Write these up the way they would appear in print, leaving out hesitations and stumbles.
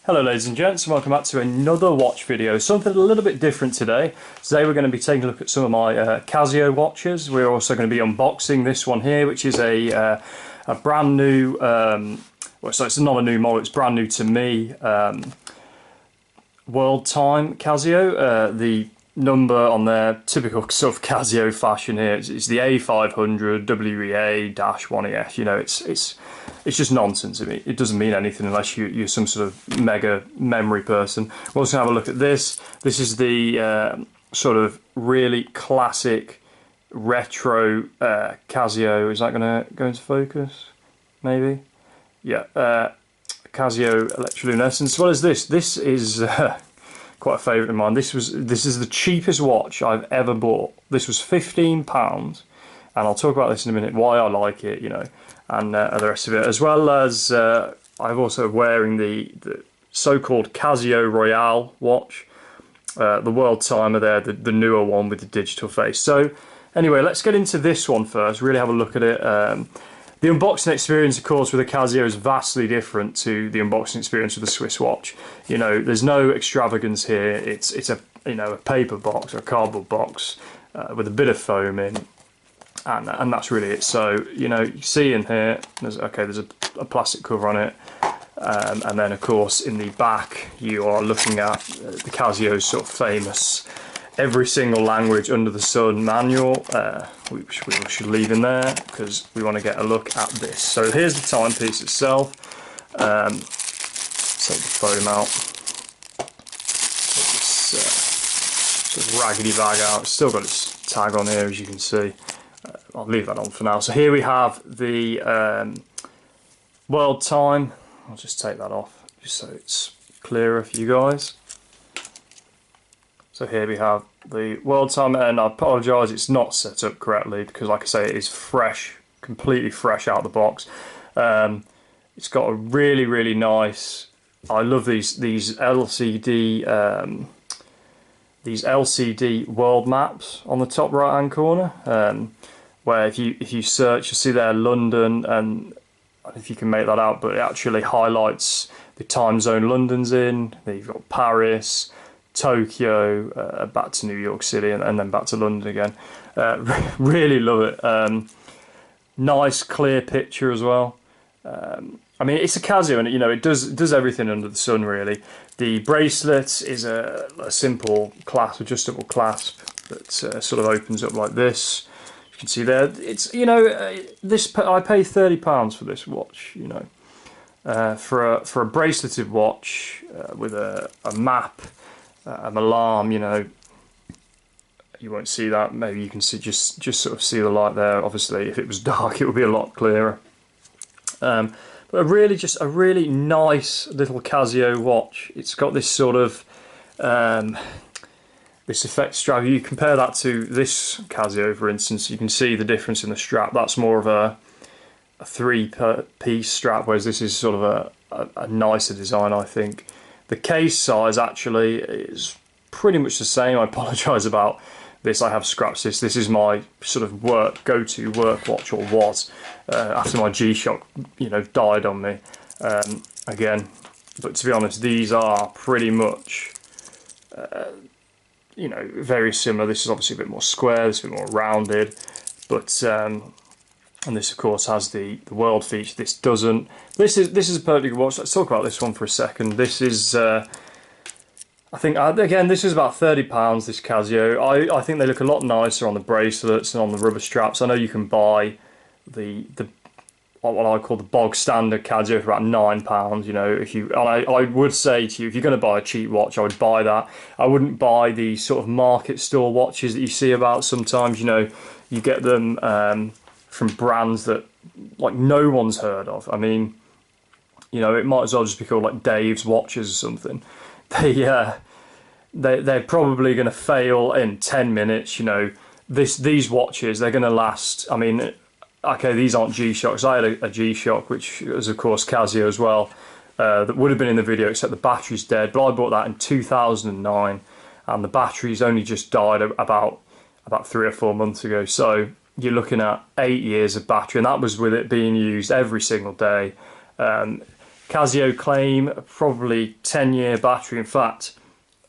Hello ladies and gents, and welcome back to another watch video. Something a little bit different today. Today we're going to be taking a look at some of my Casio watches. We're also going to be unboxing this one here, which is a brand new, well, so it's not a new model, it's brand new to me, World Time Casio. The number on their typical sort of Casio fashion here, it's the A500WEA-1EF. You know, it's just nonsense. I mean, it doesn't mean anything unless you're some sort of mega memory person. We're also going to have a look at this. This is the sort of really classic retro Casio. Is that going to go into focus? Maybe? Yeah. Casio electroluminescence. As well as this. This is quite a favourite of mine. This is the cheapest watch I've ever bought. This was £15, and I'll talk about this in a minute, why I like it, you know, and the rest of it, as well as I'm also wearing the so-called Casio Royale watch, the world timer there, the newer one with the digital face. So anyway, let's get into this one first, really have a look at it. The unboxing experience, of course, with a Casio is vastly different to the unboxing experience with a Swiss watch. You know, there's no extravagance here. It's a, you know, a paper box or a cardboard box with a bit of foam in, and that's really it. So, you know, you see in here, there's a plastic cover on it, and then of course in the back you are looking at the Casio's sort of famous every single language under the sun manual, which we should leave in there because we want to get a look at this. So here's the timepiece itself. Take the foam out. Take this sort of raggedy bag out. It's still got its tag on here, as you can see. I'll leave that on for now. So here we have the world time. I'll just take that off just so it's clearer for you guys. So here we have the world time, and I apologise it's not set up correctly because, like I say, it is fresh, completely fresh out of the box. It's got a really nice, I love these LCD world maps on the top right hand corner, where if you search, you see there London, and I don't know if you can make that out, but it actually highlights the time zone London's in. Then you've got Paris, Tokyo, back to New York City, and then back to London again. Really love it. Nice clear picture as well. I mean, it's a Casio, and you know it does everything under the sun really. The bracelet is a simple adjustable clasp that sort of opens up like this. You can see there. It's, you know, this I pay £30 for this watch. You know, for a braceleted watch with a map. An alarm, you know, you won't see that. Maybe you can see just sort of see the light there. Obviously, if it was dark, it would be a lot clearer. But just a really nice little Casio watch. It's got this sort of this effect strap. You compare that to this Casio, for instance. You can see the difference in the strap. That's more of a three-piece strap, whereas this is sort of a nicer design, I think. The case size actually is pretty much the same. I apologise about this, I have scrapped this. This is my sort of go-to work watch, or was, after my G-Shock, you know, died on me again. But to be honest, these are pretty much, you know, very similar. This is obviously a bit more square, this is a bit more rounded, but and this of course has the world feature. This doesn't. This is a perfectly good watch. Let's talk about this one for a second. This is I think again this is about £30, this Casio. I think they look a lot nicer on the bracelets and on the rubber straps. I know you can buy the what I call the bog standard Casio for about £9. You know, if you, and I would say to you, if you're going to buy a cheap watch, I would buy that. I wouldn't buy the sort of market store watches that you see about sometimes. You know, you get them from brands that like no one's heard of. I mean, you know, it might as well just be called like Dave's Watches or something. They're probably going to fail in 10 minutes. You know, these watches, they're going to last. I mean, okay, these aren't G-Shocks. I had a G-Shock, which was of course Casio as well, that would have been in the video, except the battery's dead. But I bought that in 2009, and the battery's only just died about 3 or 4 months ago. So you're looking at 8 years of battery, and that was with it being used every single day. Casio claim probably 10-year battery. In fact,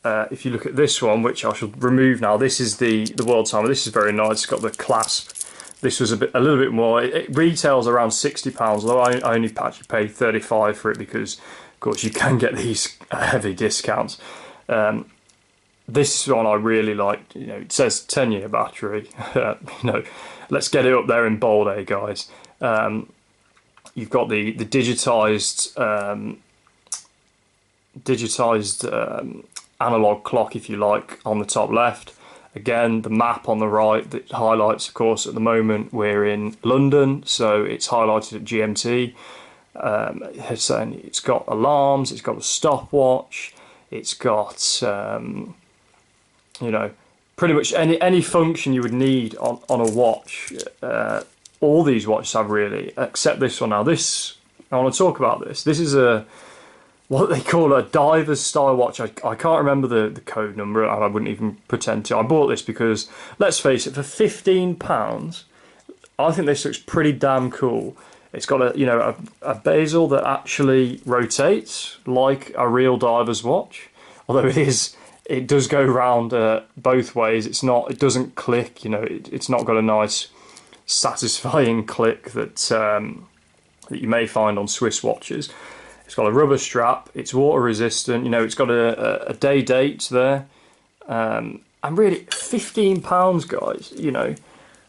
if you look at this one, which I shall remove now, this is the world timer. This is very nice. It's got the clasp. This was a little bit more. It retails around £60, although I only actually paid £35 for it because, of course, you can get these heavy discounts. This one I really like. You know, it says 10-year battery. You know, let's get it up there in bold, eh, guys. You've got the digitized analog clock, if you like, on the top left. Again, the map on the right that highlights, of course, at the moment we're in London, so it's highlighted at GMT. It's got alarms, it's got a stopwatch, it's got you know, pretty much any function you would need on a watch. All these watches have, really, except this one. Now this, I want to talk about this. This is what they call a diver's style watch. I can't remember the code number, and I wouldn't even pretend to. I bought this because, let's face it, for £15, I think this looks pretty damn cool. It's got a bezel that actually rotates like a real diver's watch, although it does go round both ways. It doesn't click. You know, it's not got a nice satisfying click that you may find on Swiss watches. It's got a rubber strap, it's water resistant, you know, it's got a day date there, and really £15, guys, you know,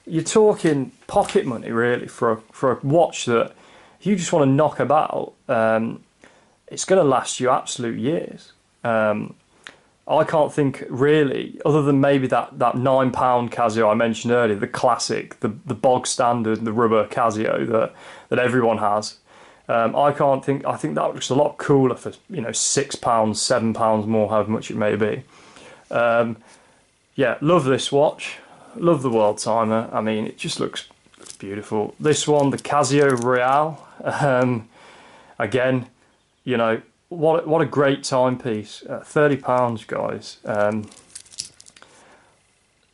you're talking pocket money really for a watch that if you just want to knock about, it's going to last you absolute years. I can't think really, other than maybe that £9 Casio I mentioned earlier, the classic, the bog standard, the rubber Casio that everyone has. I think that looks a lot cooler for, you know, £6, £7 more, however much it may be. Yeah, love this watch, love the world timer. I mean, it just looks beautiful. This one, the Casio Royale, again, you know, what a great timepiece. £30, guys.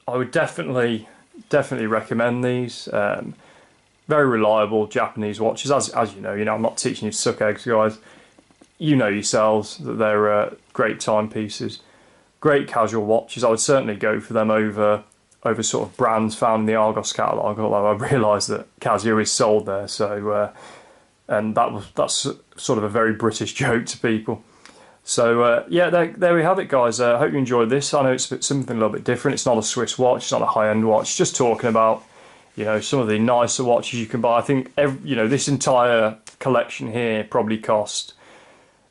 I would definitely recommend these. Very reliable Japanese watches, as you know. I'm not teaching you to suck eggs, guys. You know yourselves that they're great timepieces, great casual watches. I would certainly go for them over sort of brands found in the Argos catalogue. Although I realise that Casio is sold there, so and that's sort of a very British joke to people. So yeah, there we have it, guys. I hope you enjoyed this. I know it's something a little bit different. It's not a Swiss watch. It's not a high-end watch. Just talking about, you know, some of the nicer watches you can buy. I think this entire collection here probably cost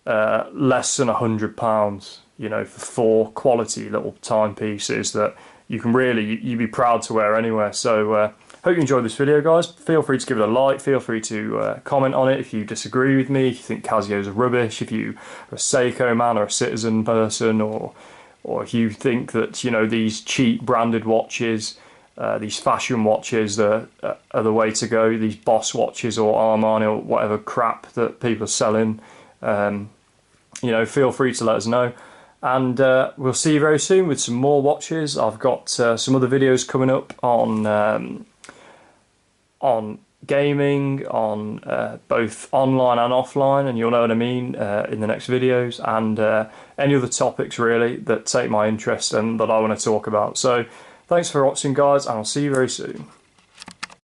less than £100. You know, for 4 quality little timepieces that you can you'd be proud to wear anywhere. So hope you enjoyed this video, guys. Feel free to give it a like. Feel free to comment on it if you disagree with me, if you think Casio's are rubbish, if you are a Seiko man or a Citizen person, or if you think that, you know, these cheap branded watches, these fashion watches are the way to go, these Boss watches or Armani or whatever crap that people are selling. You know, feel free to let us know. And we'll see you very soon with some more watches. I've got some other videos coming up on gaming, on both online and offline, and you'll know what I mean in the next videos, and any other topics really that take my interest and that I want to talk about. So thanks for watching, guys, and I'll see you very soon.